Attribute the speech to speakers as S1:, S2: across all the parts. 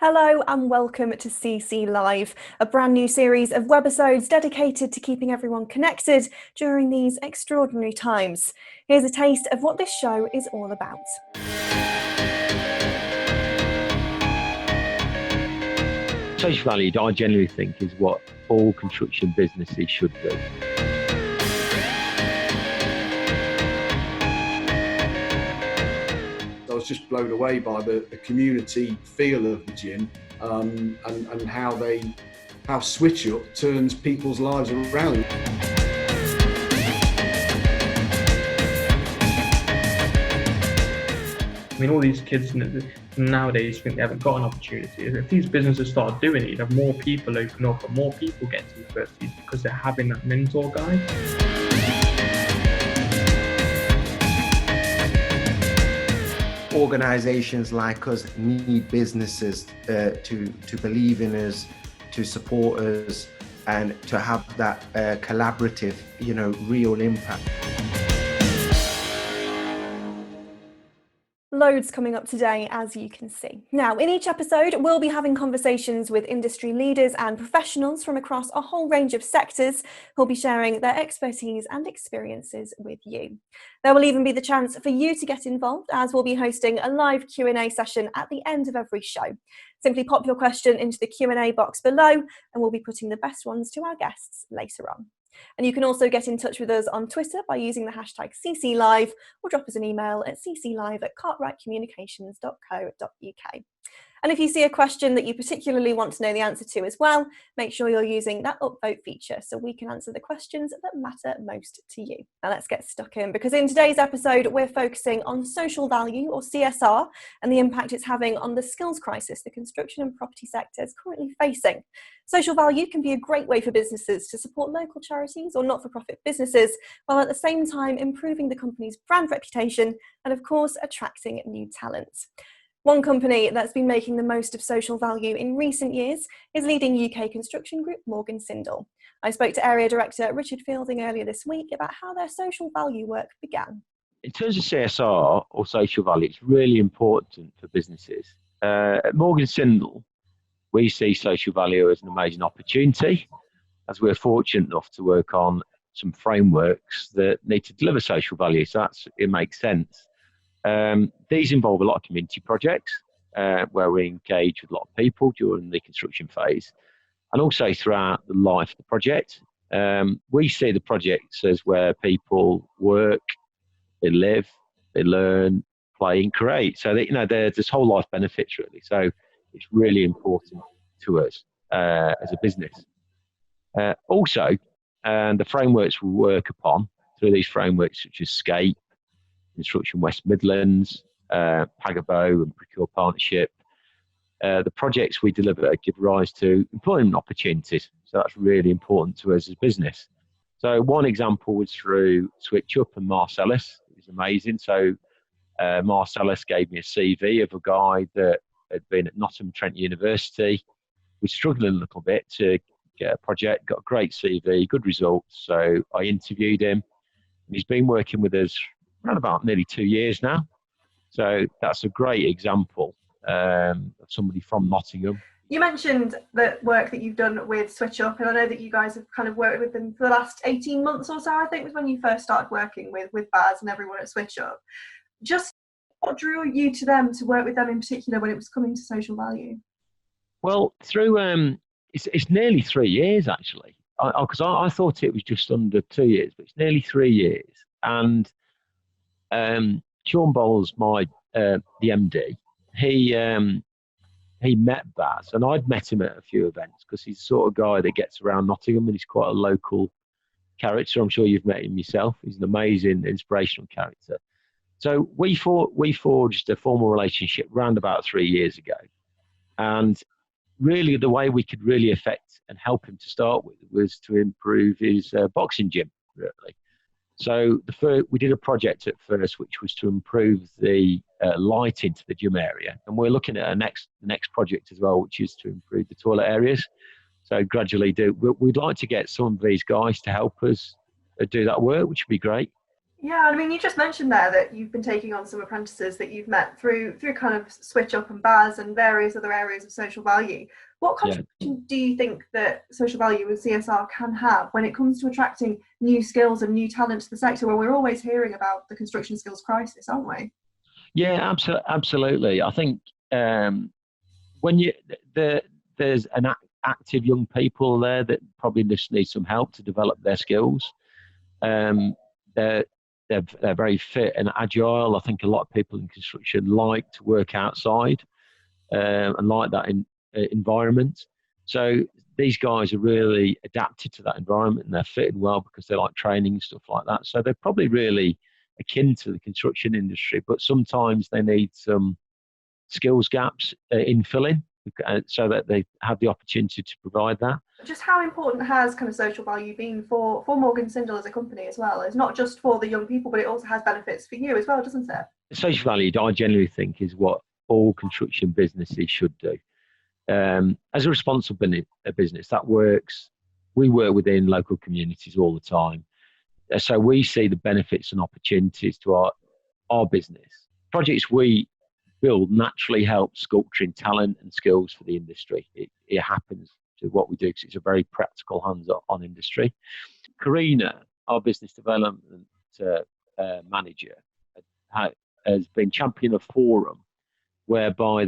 S1: Hello and welcome to CC Live, a brand new series of webisodes dedicated to keeping everyone connected during these extraordinary times. Here's a taste of what this show is all about.
S2: Social value, I generally think, is what all construction businesses should do.
S3: I was just blown away by the community feel of the gym and how Switch Up turns people's lives around.
S4: I mean, all these kids nowadays think they haven't got an opportunity. If these businesses start doing it, you'd have more people open up and more people get to universities because they're having that mentor guide.
S5: Organisations like us need businesses to believe in us, to support us, and to have that collaborative, real impact.
S1: Loads coming up today, as you can see. Now, in each episode, we'll be having conversations with industry leaders and professionals from across a whole range of sectors who'll be sharing their expertise and experiences with you. There will even be the chance for you to get involved, as we'll be hosting a live Q&A session at the end of every show. Simply pop your question into the Q&A box below, and we'll be putting the best ones to our guests later on. And you can also get in touch with us on Twitter by using the hashtag CCLive, or drop us an email at cclive@cartwrightcommunications.co.uk. And if you see a question that you particularly want to know the answer to as well, make sure you're using that upvote feature so we can answer the questions that matter most to you. Now let's get stuck in, because in today's episode, we're focusing on social value, or CSR, and the impact it's having on the skills crisis the construction and property sector is currently facing. Social value can be a great way for businesses to support local charities or not-for-profit businesses, while at the same time improving the company's brand reputation and, of course, attracting new talent. One company that's been making the most of social value in recent years is leading UK construction group Morgan Sindall. I spoke to Area Director Richard Fielding earlier this week about how their social value work began.
S2: In terms of CSR or social value, it's really important for businesses. At Morgan Sindall, we see social value as an amazing opportunity, as we're fortunate enough to work on some frameworks that need to deliver social value. So it makes sense. These involve a lot of community projects where we engage with a lot of people during the construction phase and also throughout the life of the project. We see the projects as where people work, they live, they learn, play and create. So there's whole life benefits really. So it's really important to us as a business. Also, the frameworks we work upon through these frameworks such as SCAPE, Construction West Midlands, Pagabo and Procure Partnership. The projects we deliver give rise to employment opportunities. So that's really important to us as a business. So one example was through Switch Up and Marcellus. It was amazing. So Marcellus gave me a CV of a guy that had been at Nottingham University. We struggled a little bit to get a project, got a great CV, good results. So I interviewed him, and he's been working with us around about nearly 2 years now. So that's a great example of somebody from Nottingham.
S1: You mentioned the work that you've done with Switch Up, and I know that you guys have kind of worked with them for the last 18 months or so, I think was when you first started working with Baz and everyone at Switch Up. Just what drew you to them, to work with them in particular when it was coming to social value?
S2: Well, through it's nearly 3 years actually, because I thought it was just under 2 years, but it's nearly 3 years. And Sean Bowles, the MD, he met Baz, and I'd met him at a few events because he's the sort of guy that gets around Nottingham and he's quite a local character. I'm sure you've met him yourself. He's an amazing, inspirational character. So we forged a formal relationship around about 3 years ago, and really the way we could really affect and help him to start with was to improve his boxing gym, really. So we did a project at first, which was to improve the lighting to the gym area, and we're looking at the next project as well, which is to improve the toilet areas. So gradually we'd like to get some of these guys to help us do that work, which would be great.
S1: Yeah, I mean, you just mentioned there that you've been taking on some apprentices that you've met through kind of Switch Up and BAS and various other areas of social value. What contribution do you think that social value and CSR can have when it comes to attracting new skills and new talent to the sector, where we're always hearing about the construction skills crisis, aren't we?
S2: Yeah, absolutely. I think when there's an active young people there that probably just need some help to develop their skills. They're very fit and agile. I think a lot of people in construction like to work outside and like that environment. So these guys are really adapted to that environment and they're fitting well because they like training and stuff like that. So they're probably really akin to the construction industry, but sometimes they need some skills gaps in filling so that they have the opportunity to provide that.
S1: Just how important has kind of social value been for Morgan Sindall as a company as well? It's not just for the young people, but it also has benefits for you as well, doesn't it?
S2: Social value, I generally think, is what all construction businesses should do. As a responsible business, that works. We work within local communities all the time. So we see the benefits and opportunities to our business. Projects we build naturally help sculpturing talent and skills for the industry. It happens to what we do because it's a very practical hands-on industry. Karina, our business development manager, has been championing a forum whereby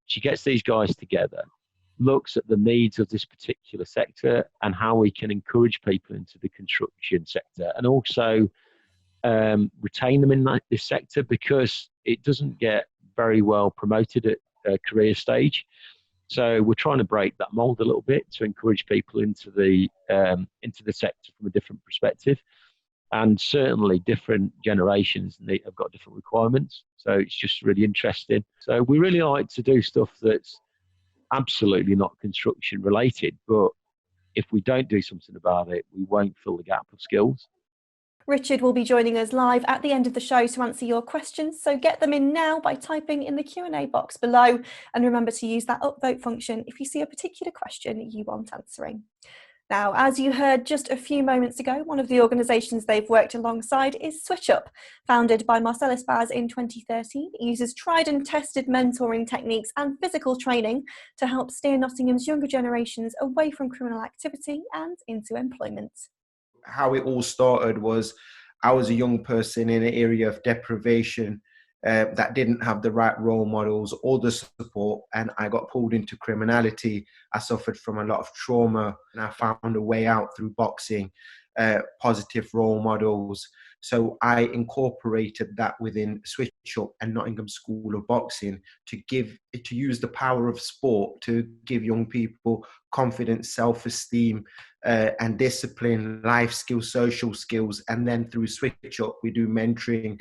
S2: she gets these guys together, looks at the needs of this particular sector and how we can encourage people into the construction sector and also retain them in this sector, because it doesn't get very well promoted at a career stage. So we're trying to break that mold a little bit to encourage people into the sector from a different perspective. And certainly different generations have got different requirements. So it's just really interesting. So we really like to do stuff that's absolutely not construction related, but if we don't do something about it, we won't fill the gap of skills.
S1: Richard will be joining us live at the end of the show to answer your questions, so get them in now by typing in the Q&A box below, and remember to use that upvote function if you see a particular question you want answering. Now, as you heard just a few moments ago, one of the organisations they've worked alongside is Switch Up. Founded by Marcellus Baz in 2013, it uses tried and tested mentoring techniques and physical training to help steer Nottingham's younger generations away from criminal activity and into employment.
S5: How it all started was I was a young person in an area of deprivation that didn't have the right role models or the support, and I got pulled into criminality. I suffered from a lot of trauma and I found a way out through boxing, positive role models. So I incorporated that within Switch Up and Nottingham School of Boxing to use the power of sport to give young people confidence, self-esteem, and discipline, life skills, social skills. And then through Switch Up, we do mentoring,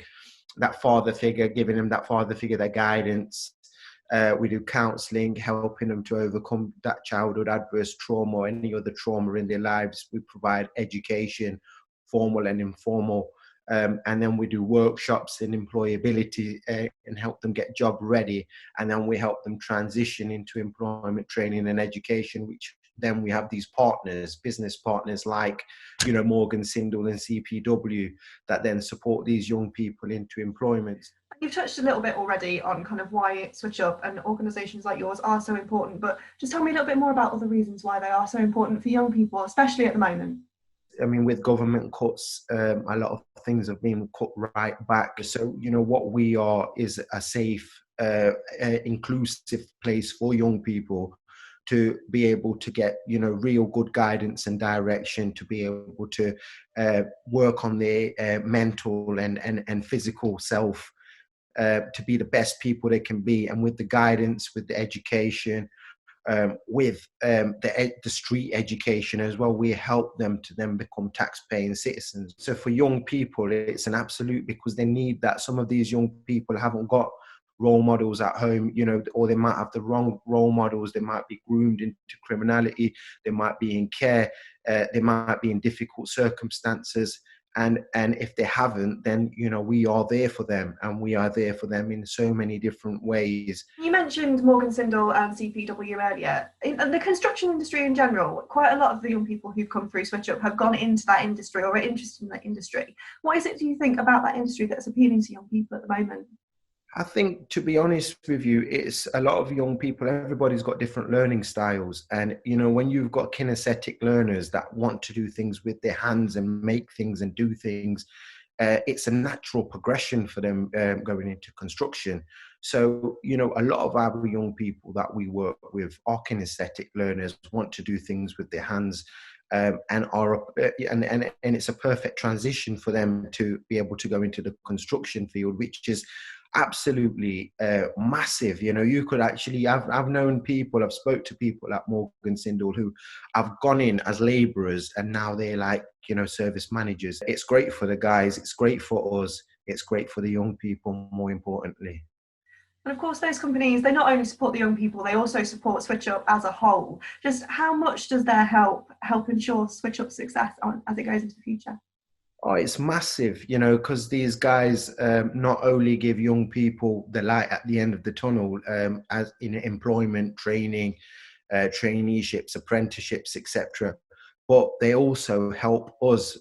S5: that father figure, giving them that father figure, their guidance. We do counselling, helping them to overcome that childhood adverse trauma or any other trauma in their lives. We provide education, formal and informal. And then we do workshops in employability and help them get job ready. And then we help them transition into employment training and education, which then we have these partners, business partners like, Morgan Sindall and CPW that then support these young people into employment.
S1: You've touched a little bit already on kind of why Switch Up and organisations like yours are so important, but just tell me a little bit more about other reasons why they are so important for young people, especially at the moment.
S5: I mean, with government cuts, a lot of things have been cut right back. So, what we are is a safe, inclusive place for young people to be able to get, real good guidance and direction, to be able to work on their mental and physical self, to be the best people they can be. And with the guidance, with the education, with the street education as well, we help them to then become tax-paying citizens. So for young people, it's an absolute, because they need that. Some of these young people haven't got role models at home, or they might have the wrong role models. They might be groomed into criminality. They might be in care. They might be in difficult circumstances. And if they haven't, then, you know, we are there for them, and we are there for them in so many different ways.
S1: You mentioned Morgan Sindall and CPW earlier. In the construction industry in general, quite a lot of the young people who've come through Switch Up have gone into that industry or are interested in that industry. What is it, do you think, about that industry that's appealing to young people at the moment?
S5: I think, to be honest with you, it's a lot of young people. Everybody's got different learning styles. And, you know, when you've got kinesthetic learners that want to do things with their hands and make things and do things, it's a natural progression for them going into construction. So, you know, a lot of our young people that we work with are kinesthetic learners, want to do things with their hands. And it's a perfect transition for them to be able to go into the construction field, which is absolutely massive. You know, you could actually, I've known people, I've spoke to people at Morgan Sindall who have gone in as labourers, and now they're like, you know, service managers. It's great for the guys, it's great for us, it's great for the young people, more importantly.
S1: And of course, those companies, they not only support the young people, they also support Switch Up as a whole. Just how much does their help ensure Switch Up's success as it goes into the future?
S5: Oh, it's massive, you know, because these guys not only give young people the light at the end of the tunnel, as in employment, training, traineeships, apprenticeships, etc., but they also help us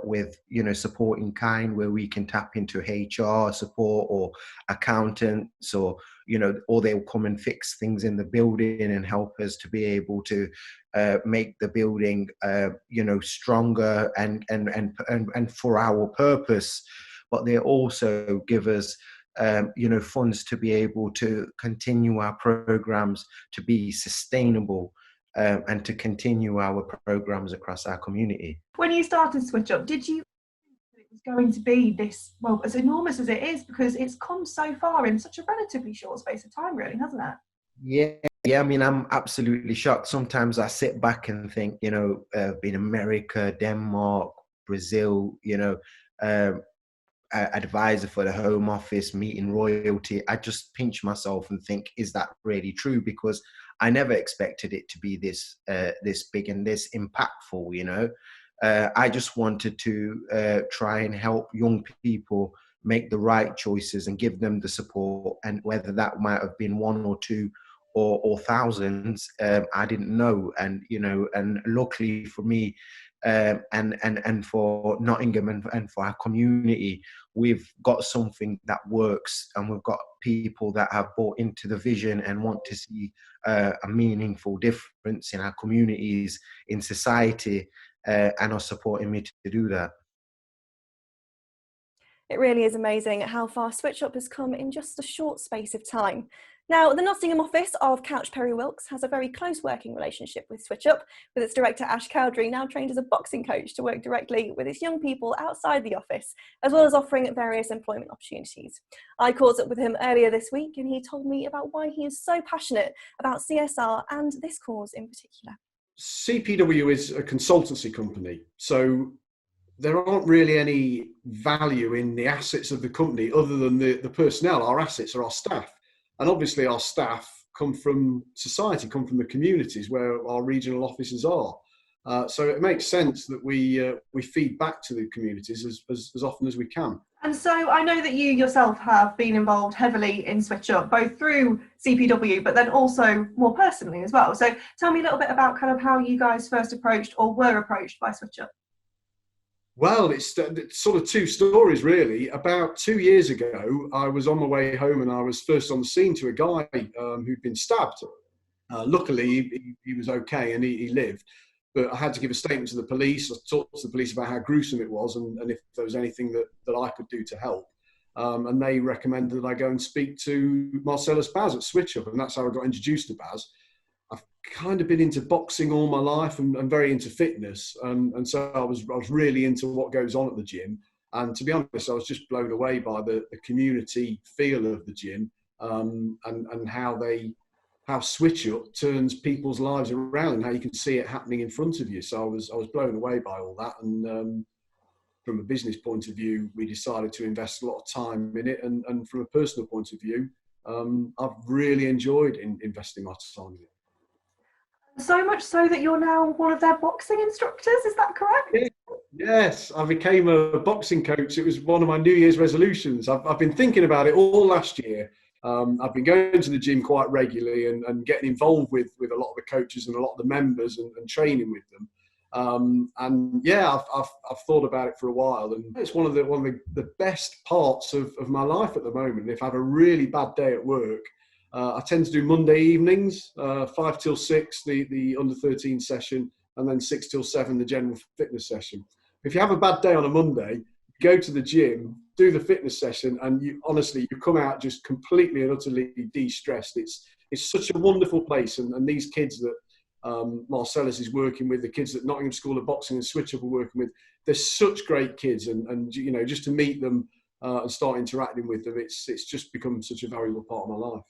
S5: with, you know, support in kind, where we can tap into HR support or accountants, or, you know, or they'll come and fix things in the building and help us to be able to make the building, you know, stronger and for our purpose. But they also give us, you know, funds to be able to continue our programs, to be sustainable, and to continue our programs across our community.
S1: When you started Switch Up, did you think it was going to be this, well, as enormous as it is, because it's come so far in such a relatively short space of time, really, hasn't it?
S5: Yeah. I mean, I'm absolutely shocked. Sometimes I sit back and think, you know, in America, Denmark, Brazil, you know, advisor for the Home Office, meeting royalty. I just pinch myself and think, is that really true? Because I never expected it to be this big and this impactful, you know. I just wanted to try and help young people make the right choices and give them the support. And whether that might have been one or two or thousands, I didn't know. And, you know, and luckily for me, and for Nottingham and for our community, we've got something that works, and we've got people that have bought into the vision and want to see a meaningful difference in our communities, in society, and are supporting me to do that.
S1: It really is amazing how far Switch Up has come in just a short space of time. Now, the Nottingham office of Couch Perry Wilkes has a very close working relationship with Switch Up, with its director Ash Cowdrey now trained as a boxing coach to work directly with its young people outside the office, as well as offering various employment opportunities. I caught up with him earlier this week, and he told me about why he is so passionate about CSR and this cause in particular.
S3: CPW is a consultancy company, so there aren't really any value in the assets of the company other than the personnel. Our assets are our staff. And obviously our staff come from society, come from the communities where our regional offices are. So it makes sense that we feed back to the communities as often as we can. And
S1: so I know that you yourself have been involved heavily in Switch Up, both through CPW, but then also more personally as well. So tell me a little bit about kind of how you guys first approached or were approached by Switch Up.
S3: Well, it's sort of two stories, really. About 2 years ago, I was on my way home and I was first on the scene to a guy who'd been stabbed. Luckily, he was okay and he lived. But I had to give a statement to the police. I talked to the police about how gruesome it was and if there was anything that I could do to help. And they recommended that I go and speak to Marcellus Baz at Switch Up, and that's how I got introduced to Baz. I've kind of been into boxing all my life and very into fitness. And so I was really into what goes on at the gym. And to be honest, I was just blown away by the community feel of the gym, and how Switch Up turns people's lives around and how you can see it happening in front of you. So I was blown away by all that. And from a business point of view, we decided to invest a lot of time in it. And from a personal point of view, I've really enjoyed investing my time in it.
S1: So much so that you're now one of their boxing instructors, is that correct?
S3: Yes, I became a boxing coach. It was one of my New Year's resolutions. I've been thinking about it all last year. I've been going to the gym quite regularly and getting involved with a lot of the coaches and a lot of the members and training with them. And yeah, I've thought about it for a while, and it's one of the best parts of my life at the moment. If I have a really bad day at work, I tend to do Monday evenings, 5 till 6, the under 13 session, and then 6 till 7, the general fitness session. If you have a bad day on a Monday, go to the gym, do the fitness session, and you come out just completely and utterly de-stressed. It's such a wonderful place, and these kids that Marcellus is working with, the kids that Nottingham School of Boxing and Switch Up are working with, they're such great kids, and you know, just to meet them and start interacting with them, it's just become such a valuable part of my life.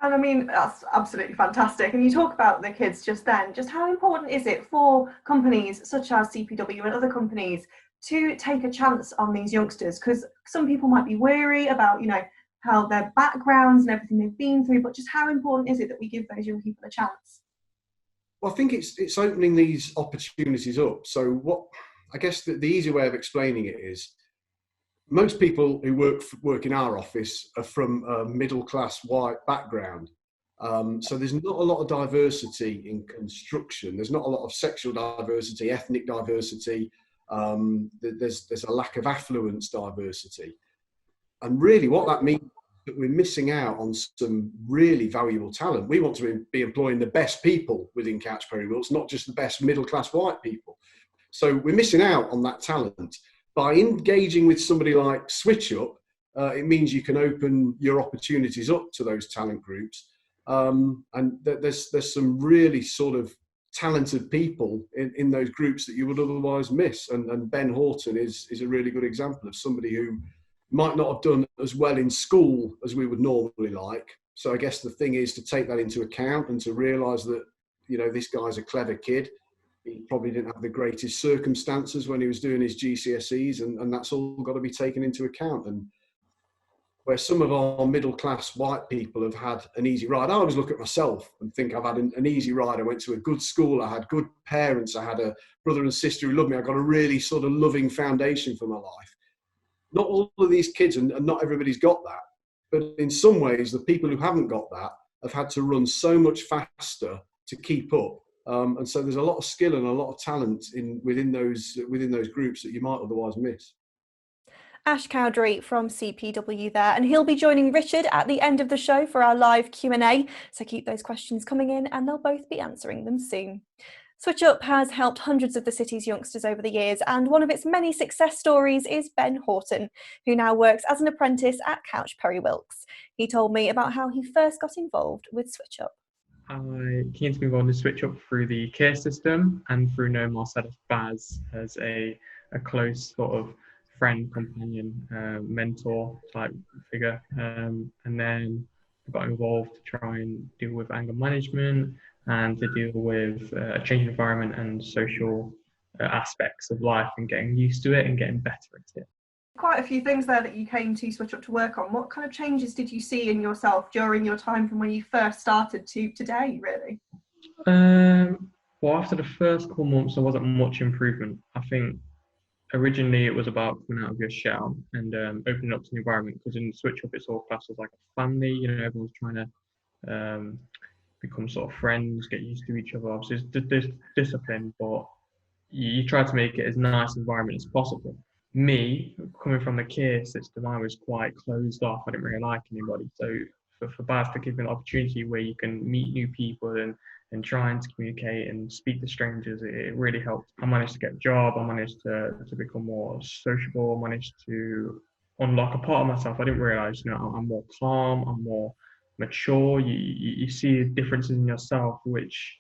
S1: And I mean, that's absolutely fantastic. And you talk about the kids just then, just how important is it for companies such as CPW and other companies to take a chance on these youngsters? Because some people might be wary about, you know, how their backgrounds and everything they've been through, but just how important is it that we give those young people a chance?
S3: Well, I think it's opening these opportunities up. So I guess the easy way of explaining it is, most people who work in our office are from a middle-class white background. So there's not a lot of diversity in construction. There's not a lot of sexual diversity, ethnic diversity. There's a lack of affluence diversity. And really what that means is that we're missing out on some really valuable talent. We want to be employing the best people within Cartwright, Wilkes, not just the best middle-class white people. So we're missing out on that talent. By engaging with somebody like Switch Up, it means you can open your opportunities up to those talent groups. And there's some really sort of talented people in those groups that you would otherwise miss. And Ben Horton is a really good example of somebody who might not have done as well in school as we would normally like. So I guess the thing is to take that into account and to realise that, you know, this guy's a clever kid. He probably didn't have the greatest circumstances when he was doing his GCSEs, and that's all got to be taken into account. And where some of our middle-class white people have had an easy ride, I always look at myself and think I've had an easy ride. I went to a good school, I had good parents, I had a brother and sister who loved me, I got a really sort of loving foundation for my life. Not all of these kids, and not everybody's got that, but in some ways, the people who haven't got that have had to run so much faster to keep up. And so there's a lot of skill and a lot of talent within those groups that you might otherwise miss.
S1: Ash Cowdrey from CPW there, and he'll be joining Richard at the end of the show for our live Q&A. So keep those questions coming in and they'll both be answering them soon. Switch Up has helped hundreds of the city's youngsters over the years, and one of its many success stories is Ben Horton, who now works as an apprentice at Cartwright Wilkes. He told me about how he first got involved with Switch Up.
S4: I came to move on to Switch Up through the care system and through knowing Marcellus Baz as a close sort of friend, companion, mentor type figure. And then I got involved to try and deal with anger management and to deal with a changing environment and social aspects of life and getting used to it and getting better at it.
S1: Quite a few things there that you came to Switch Up to work on. What kind of changes did you see in yourself during your time from when you first started to today, really?
S4: Well, after the first couple months, there wasn't much improvement. I think originally it was about coming out of your shell and opening up to the environment, because in Switch Up it's all classed as like a family, you know, everyone's trying to become sort of friends, get used to each other. Obviously there's discipline, but you try to make it as nice environment as possible. Me, coming from the care system, I was quite closed off. I didn't really like anybody. So for Baz to give me an opportunity where you can meet new people and trying to communicate and speak to strangers, it really helped. I managed to get a job. I managed to become more sociable. I managed to unlock a part of myself. I didn't realise, you know, I'm more calm, I'm more mature. You see differences in yourself which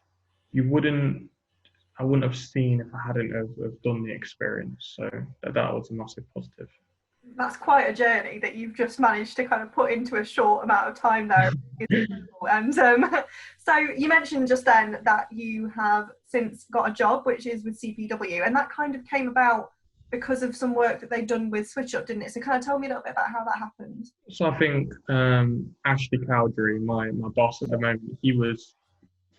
S4: I wouldn't have seen if I hadn't have done the experience. So that was a massive positive.
S1: That's quite a journey that you've just managed to kind of put into a short amount of time there. And so you mentioned just then that you have since got a job, which is with CPW, and that kind of came about because of some work that they'd done with Switch Up, didn't it? So kind of tell me a little bit about how that happened.
S4: So I think Ash Cowdrey, my boss at the moment, he was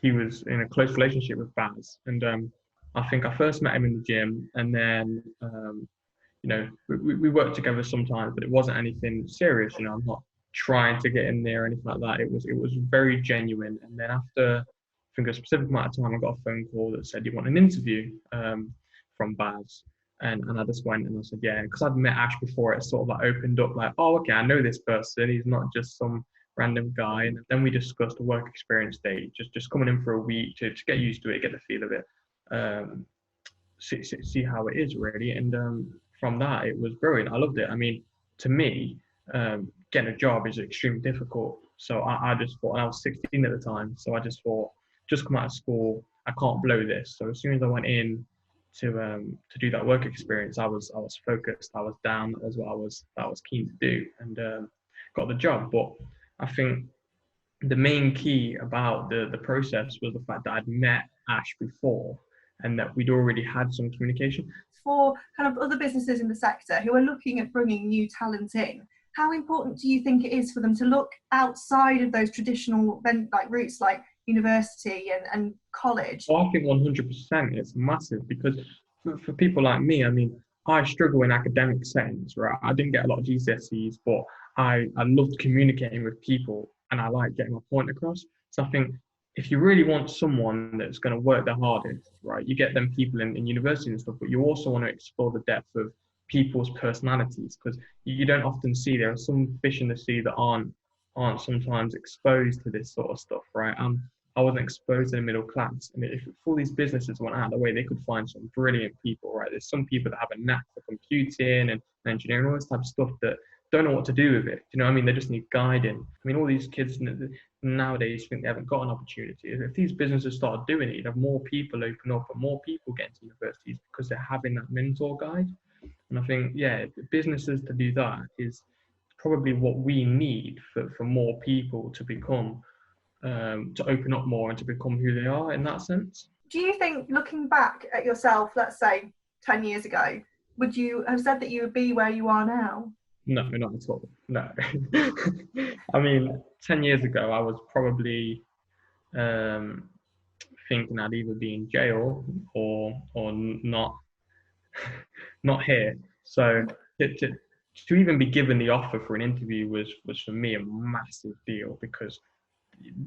S4: in a close relationship with Baz, and I think I first met him in the gym, and then you know, we worked together sometimes, but it wasn't anything serious. You know, I'm not trying to get in there or anything like that. It was very genuine. And then after, I think a specific amount of time, I got a phone call that said, "You want an interview?" From Baz. And I just went and I said, yeah, because I'd met Ash before, it sort of like opened up like, oh, okay, I know this person. He's not just some random guy. And then we discussed the work experience day, just coming in for a week to get used to it, get the feel of it, see how it is really. And from that, it was brilliant. I loved it. I mean, to me, getting a job is extremely difficult. So I just thought, and I was 16 at the time, so I just thought, just come out of school, I can't blow this. So as soon as I went in to do that work experience, I was focused, I was down, that was what I was keen to do, and got the job. But I think the main key about the process was the fact that I'd met Ash before and that we'd already had some communication.
S1: For kind of other businesses in the sector who are looking at bringing new talent in, how important do you think it is for them to look outside of those traditional routes like university and college?
S4: Well, I think 100% it's massive, because for people like me, I mean, I struggle in academic settings, right? I didn't get a lot of GCSEs, but I loved communicating with people and I like getting my point across. So I think if you really want someone that's going to work the hardest, right, you get them people in university and stuff, but you also want to explore the depth of people's personalities, because you don't often see, there are some fish in the sea that aren't sometimes exposed to this sort of stuff, right? I wasn't exposed to the middle class, and if all these businesses went out of the way, they could find some brilliant people, right? There's some people that have a knack for computing and engineering, all this type of stuff, that don't know what to do with it. You know what I mean? They just need guiding. I mean, all these kids nowadays think they haven't got an opportunity. If these businesses start doing it, you'd have more people open up and more people get into universities because they're having that mentor guide. And I think, yeah, businesses to do that is probably what we need for more people to become, to open up more and to become who they are in that sense.
S1: Do you think, looking back at yourself, let's say 10 years ago, would you have said that you would be where you are now?
S4: No, not at all. No. I mean, 10 years ago, I was probably thinking I'd either be in jail or not here. So to even be given the offer for an interview was for me a massive deal, because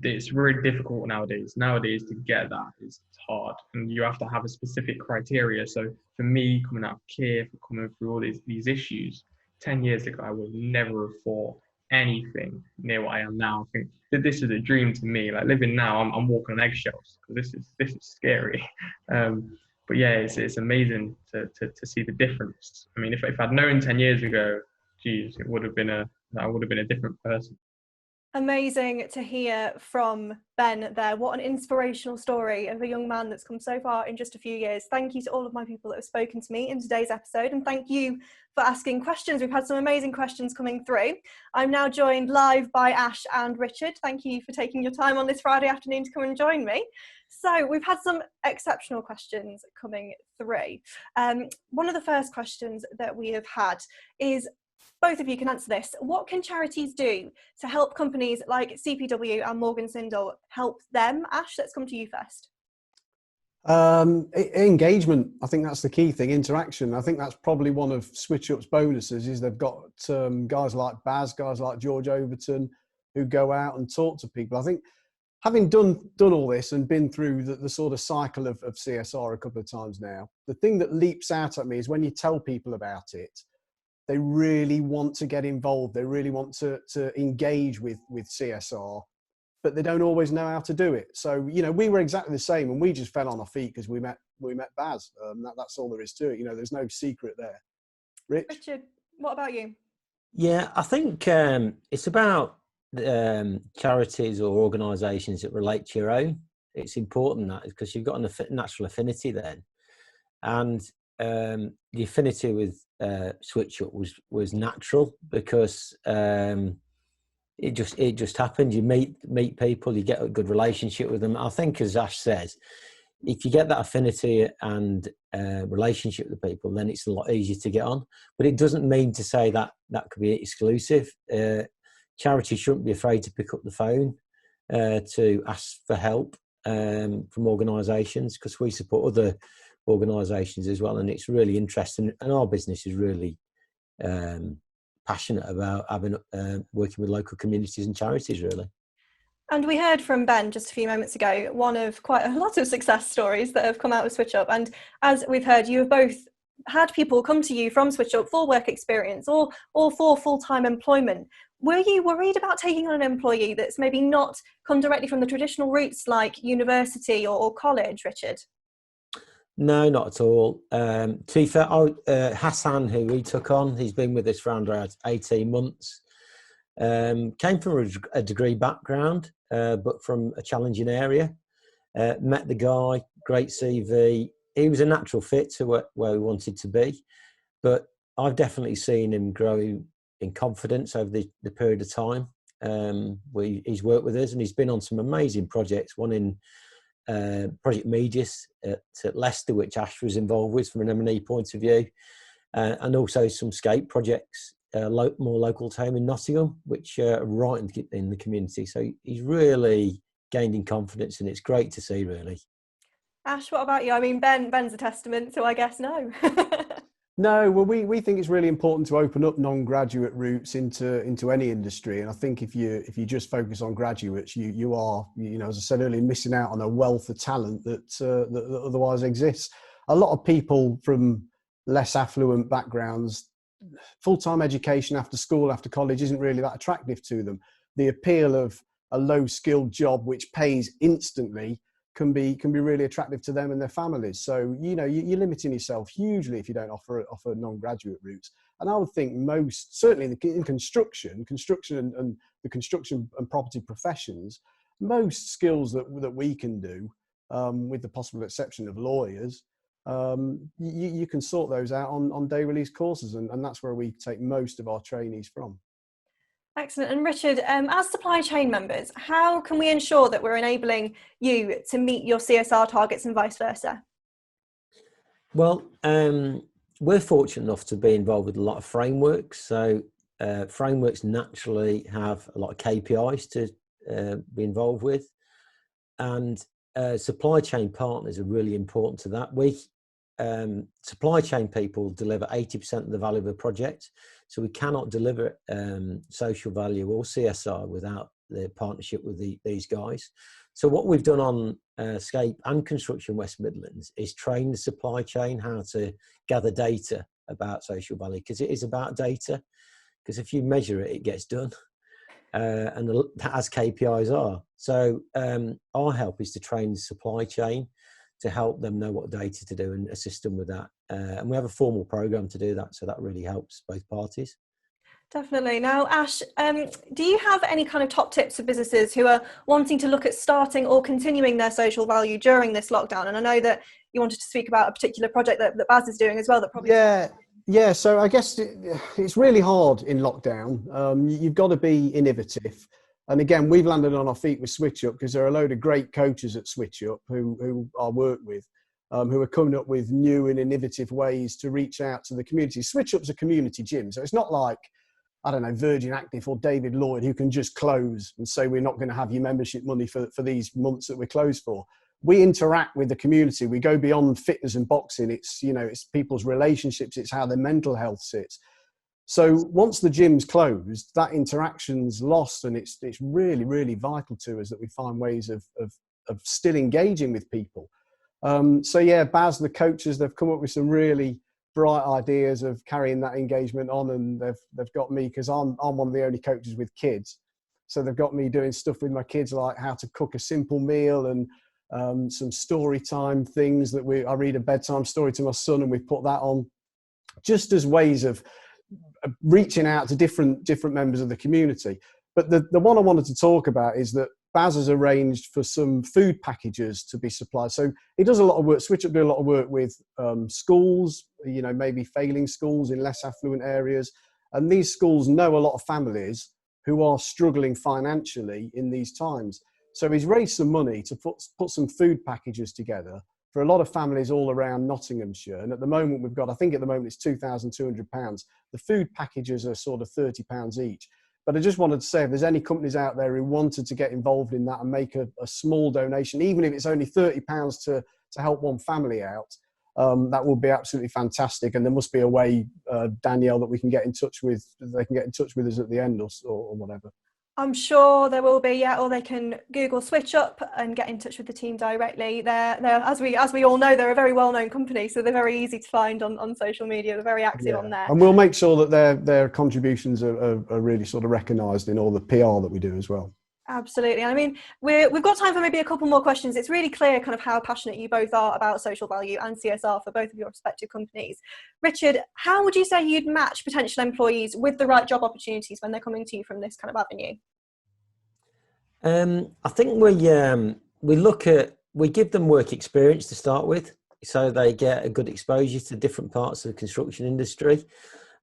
S4: it's really difficult nowadays. Nowadays, to get that is hard, and you have to have a specific criteria. So for me, coming out of care, for coming through all these issues, 10 years ago, I would never have thought anything near what I am now. I think that this is a dream to me. Like living now, I'm walking on eggshells, because this is scary. But yeah, it's amazing to see the difference. I mean, if I'd known 10 years ago, geez, I would have been a different person.
S1: Amazing to hear from Ben there. What an inspirational story of a young man that's come so far in just a few years. Thank you to all of my people that have spoken to me in today's episode, and thank you for asking questions. We've had some amazing questions coming through. I'm now joined live by Ash and Richard. Thank you for taking your time on this Friday afternoon to come and join me. So we've had some exceptional questions coming through. One of the first questions that we have had is, both of you can answer this. What can charities do to help companies like CPW and Morgan Sindall help them? Ash, let's come to you first.
S6: Engagement. I think that's the key thing. Interaction. I think that's probably one of Switch Up's bonuses, is they've got guys like Baz, guys like George Overton, who go out and talk to people. I think, having done all this and been through the sort of cycle of CSR a couple of times now, the thing that leaps out at me is when you tell people about it, they really want to get involved. They really want to engage with CSR, but they don't always know how to do it. So, you know, we were exactly the same, and we just fell on our feet because we met Baz. That's all there is to it. You know, there's no secret there.
S1: Richard, what about you?
S7: Yeah, I think it's about charities or organisations that relate to your own. It's important that, because you've got a natural affinity then, and the affinity with Switch Up was natural, because it just happened. You meet people, you get a good relationship with them. I think, as Ash says, if you get that affinity and relationship with people, then it's a lot easier to get on. But it doesn't mean to say that could be exclusive. Charities shouldn't be afraid to pick up the phone to ask for help from organisations, because we support other organisations as well, and it's really interesting. And our business is really passionate about having working with local communities and charities, really.
S1: And we heard from Ben just a few moments ago, one of quite a lot of success stories that have come out of Switch Up. And as we've heard, you have both had people come to you from Switch Up for work experience or for full-time employment. Were you worried about taking on an employee that's maybe not come directly from the traditional routes like university or college, Richard?
S7: No, not at all. To be fair, Hassan, who we took on, he's been with us for around 18 months. Came from a degree background, but from a challenging area. Met the guy, great CV. He was a natural fit to where we wanted to be. But I've definitely seen him grow in confidence over the period of time. He's worked with us, and he's been on some amazing projects, one in Project Medius at Leicester, which Ash was involved with from an M&E point of view, and also some skate projects more local to home in Nottingham, which are right in the community. So he's really gained in confidence, and it's great to see, really. Ash,
S1: what about you? I mean, Ben's a testament, so I guess no.
S6: No, well, we think it's really important to open up non-graduate routes into any industry, and I think if you just focus on graduates, you are, as I said earlier, missing out on a wealth of talent that otherwise exists. A lot of people from less affluent backgrounds, full-time education after school, after college, isn't really that attractive to them. The appeal of a low-skilled job which pays instantly can be really attractive to them and their families. So you're limiting yourself hugely if you don't offer non-graduate routes. And I would think most, certainly in construction and the construction and property professions, most skills that we can do, with the possible exception of lawyers, you can sort those out on day release courses, and that's where we take most of our trainees from.
S1: Excellent. And Richard, as supply chain members, how can we ensure that we're enabling you to meet your CSR targets and vice versa?
S7: Well, we're fortunate enough to be involved with a lot of frameworks. So frameworks naturally have a lot of KPIs to be involved with. And supply chain partners are really important to that. Supply chain people deliver 80% of the value of a project. So we cannot deliver social value or CSR without the partnership with these guys. So what we've done on Scape and Construction West Midlands is train the supply chain how to gather data about social value, because it is about data. Because if you measure it, it gets done. And as KPIs are. So our help is to train the supply chain to help them know what data to do and assist them with that. And we have a formal program to do that, so that really helps both parties.
S1: Definitely. Now, Ash, do you have any kind of top tips for businesses who are wanting to look at starting or continuing their social value during this lockdown? And I know that you wanted to speak about a particular project that Baz is doing as well. That probably
S6: Yeah, so I guess it's really hard in lockdown. You've got to be innovative. And again, we've landed on our feet with Switch Up because there are a load of great coaches at Switch Up who I work with, who are coming up with new and innovative ways to reach out to the community. Switch Up's a community gym, so it's not like, I don't know, Virgin Active or David Lloyd, who can just close and say, we're not going to have your membership money for these months that we're closed for. We interact with the community. We go beyond fitness and boxing. It's people's relationships. It's how their mental health sits. So once the gym's closed, that interaction's lost, and it's really, really vital to us that we find ways of still engaging with people. So yeah, Baz, the coaches, they've come up with some really bright ideas of carrying that engagement on, and they've got me, because I'm one of the only coaches with kids. So they've got me doing stuff with my kids, like how to cook a simple meal and some story time things that I read a bedtime story to my son, and we put that on just as ways of reaching out to different members of the community. But the one I wanted to talk about is that Baz has arranged for some food packages to be supplied. So he does a lot of work, Switch Up do a lot of work with schools, maybe failing schools in less affluent areas. And these schools know a lot of families who are struggling financially in these times. So he's raised some money to put some food packages together for a lot of families all around Nottinghamshire. And at the moment I think at the moment it's £2,200. The food packages are sort of £30 each. But I just wanted to say, if there's any companies out there who wanted to get involved in that and make a small donation, even if it's only £30 to help one family out, that would be absolutely fantastic. And there must be a way, Danielle, that we can get in touch with. They can get in touch with us at the end, or whatever.
S1: I'm sure there will be, yeah, or they can Google Switch Up and get in touch with the team directly. They're as we all know, they're a very well-known company, so they're very easy to find on social media. They're very active on there.
S6: And we'll make sure that their contributions are really sort of recognised in all the PR that we do as well.
S1: Absolutely. I mean, we've got time for maybe a couple more questions. It's really clear kind of how passionate you both are about social value and CSR for both of your respective companies. Richard, how would you say you'd match potential employees with the right job opportunities when they're coming to you from this kind of avenue?
S7: I think we give them work experience to start with, so they get a good exposure to different parts of the construction industry.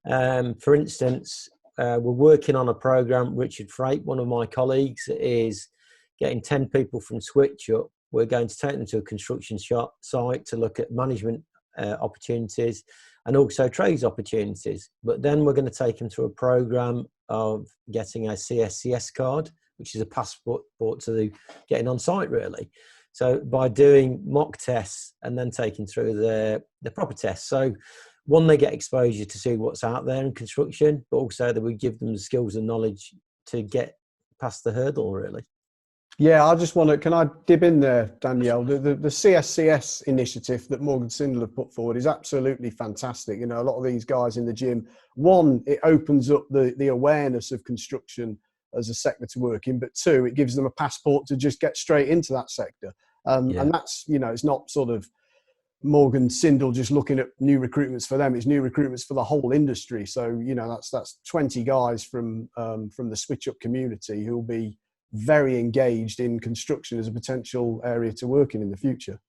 S7: For instance, we're working on a program. Richard Freight, one of my colleagues, is getting 10 people from Switch Up. We're going to take them to a construction site to look at management opportunities and also trades opportunities. But then we're going to take them through a program of getting a CSCS card, which is a passport to getting on site, really. So by doing mock tests and then taking through the proper tests. So one, they get exposure to see what's out there in construction, but also that we give them the skills and knowledge to get past the hurdle, really.
S6: Yeah, I just want to, can I dib in there, Danielle? The CSCS initiative that Morgan Sindall have put forward is absolutely fantastic. You know, a lot of these guys in the gym, one, it opens up the awareness of construction as a sector to work in, but two, it gives them a passport to just get straight into that sector. And that's, you know, it's not sort of Morgan Sindall just looking at new recruitments for them. It's new recruitments for the whole industry. So, you know, that's 20 guys from the Switch Up community who will be very engaged in construction as a potential area to work in the future.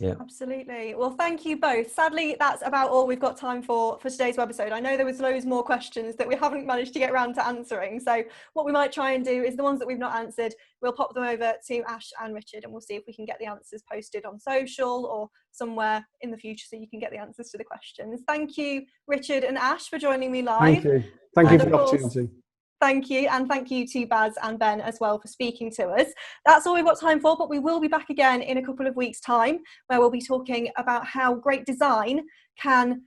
S7: Yeah,
S1: absolutely. Well, thank you both. Sadly, that's about all we've got time for today's webisode. I know there was loads more questions that we haven't managed to get around to answering. So what we might try and do is the ones that we've not answered, we'll pop them over to Ash and Richard, and we'll see if we can get the answers posted on social or somewhere in the future so you can get the answers to the questions. Thank you, Richard and Ash, for joining me live.
S6: Thank you. Thank you for the opportunity.
S1: Thank you. And thank you to Baz and Ben as well for speaking to us. That's all we've got time for, but we will be back again in a couple of weeks' time, where we'll be talking about how great design can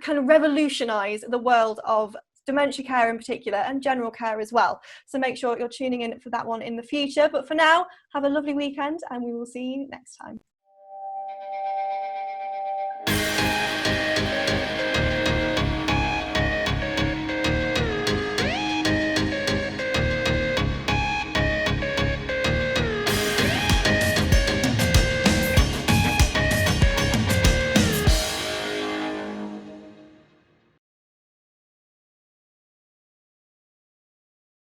S1: revolutionise the world of dementia care in particular, and general care as well. So make sure you're tuning in for that one in the future. But for now, have a lovely weekend, and we will see you next time.